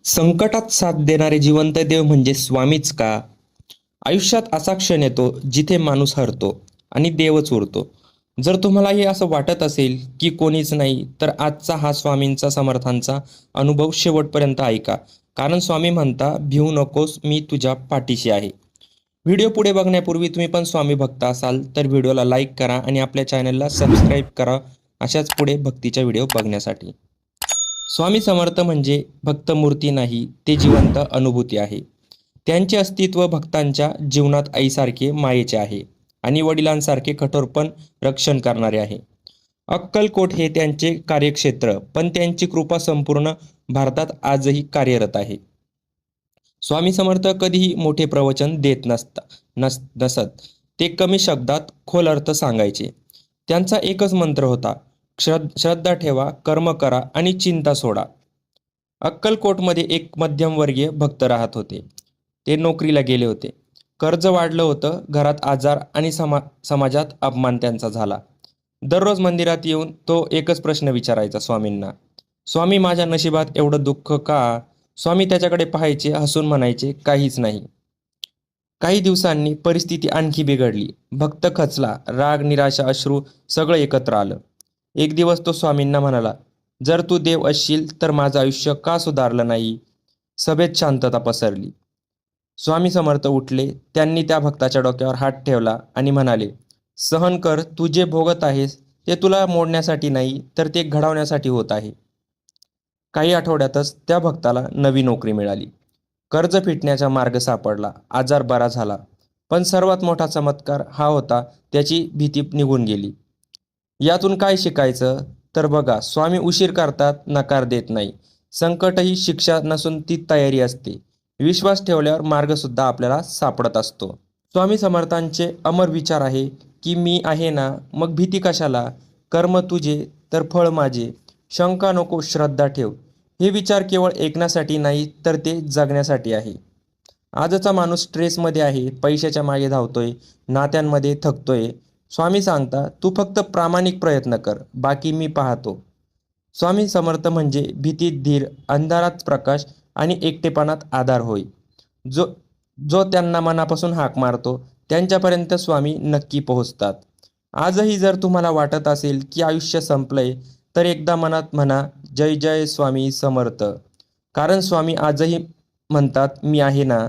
संकटात साथ देणारे जिवंत देव म्हणजे स्वामीच का? आयुष्यात असा क्षण येतो जिथे माणूस हरतो आणि देवच उरतो. जर तुम्हालाही असं वाटत असेल की कोणीच नाही, तर आजचा हा स्वामींचा समर्थांचा अनुभव शेवटपर्यंत ऐका. कारण स्वामी म्हणता, भिवू नकोस, मी तुझ्या पाठीशी आहे. व्हिडिओ पुढे बघण्यापूर्वी तुम्ही पण स्वामी भक्त असाल तर व्हिडिओला लाईक करा आणि आपल्या चॅनलला सबस्क्राईब करा, अशाच पुढे भक्तीच्या व्हिडिओ बघण्यासाठी. स्वामी समर्थ म्हणजे फक्त मूर्ती नाही, ते जिवंत अनुभूती आहे. त्यांचे अस्तित्व भक्तांच्या जीवनात आईसारखे मायेचे आहे आणि वडिलांसारखे कठोर पण रक्षण करणारे आहे. अक्कलकोट हे त्यांचे कार्यक्षेत्र, पण त्यांची कृपा संपूर्ण भारतात आजही कार्यरत आहे. स्वामी समर्थ कधीही मोठे प्रवचन देत नसत. ते कमी शब्दात खोल अर्थ सांगायचे. त्यांचा एकच मंत्र होता, श्रद्धा ठेवा, कर्म करा आणि चिंता सोडा. अक्कलकोटमध्ये एक मध्यमवर्गीय भक्त राहत होते. ते नोकरीला गेले होते. कर्ज वाढलं होतं, घरात आजार आणि समाजात अपमान त्यांचा झाला. दररोज मंदिरात येऊन तो एकच प्रश्न विचारायचा स्वामींना, स्वामी, माझ्या नशिबात एवढं दुःख का? स्वामी त्याच्याकडे पाहायचे, हसून म्हणायचे, काहीच नाही. काही दिवसांनी परिस्थिती आणखी बिघडली. भक्त खचला, राग, निराशा, अश्रू सगळं एकत्र आलं. एक दिवस तो स्वामींना म्हणाला, जर तू देव असशील तर माझं आयुष्य का सुधारलं नाही? सभेत शांतता पसरली. स्वामी समर्थ उठले, त्यांनी त्या भक्ताच्या डोक्यावर हात ठेवला आणि म्हणाले, सहन कर, तू जे भोगत आहेस ते तुला मोडण्यासाठी नाही, तर ते घडवण्यासाठी होत आहे. काही आठवड्यातच त्या भक्ताला नवी नोकरी मिळाली. कर्ज फिटण्याचा मार्ग सापडला, आजार बरा झाला. पण सर्वात मोठा चमत्कार हा होता, त्याची भीती निघून गेली. यातून काय शिकायचं? तर बघा, स्वामी उशीर करतात, नकार देत नाही. संकट ही शिक्षा नसून ती तयारी असते. विश्वास ठेवल्यावर मार्ग सुद्धा आपल्याला सापडत असतो. स्वामी समर्थांचे अमर विचार आहे की मी आहे ना, मग भीती कशाला? कर्म तुझे तर फळ माझे. शंका नको, श्रद्धा ठेव. हे विचार केवळ ऐकण्यासाठी नाही, तर ते जगण्यासाठी आहे. आजचा माणूस स्ट्रेसमध्ये आहे, पैशाच्या मागे धावतोय, नात्यांमध्ये थकतोय. स्वामी सांगता, तू फक्त प्रामाणिक प्रयत्न कर, बाकी मी पाहतो. स्वामी समर्थ म्हणजे भीतीत धीर, अंधारात प्रकाश आणि एकटेपणात आधार होय. जो जो त्यांना मनापासून हाक मारतो, त्यांच्यापर्यंत स्वामी नक्की पोहोचतात. आजही जर तुम्हाला वाटत असेल की आयुष्य संपलंय, तर एकदा मनात म्हणा, जय जय स्वामी समर्थ. कारण स्वामी आजही म्हणतात, मी आहे ना.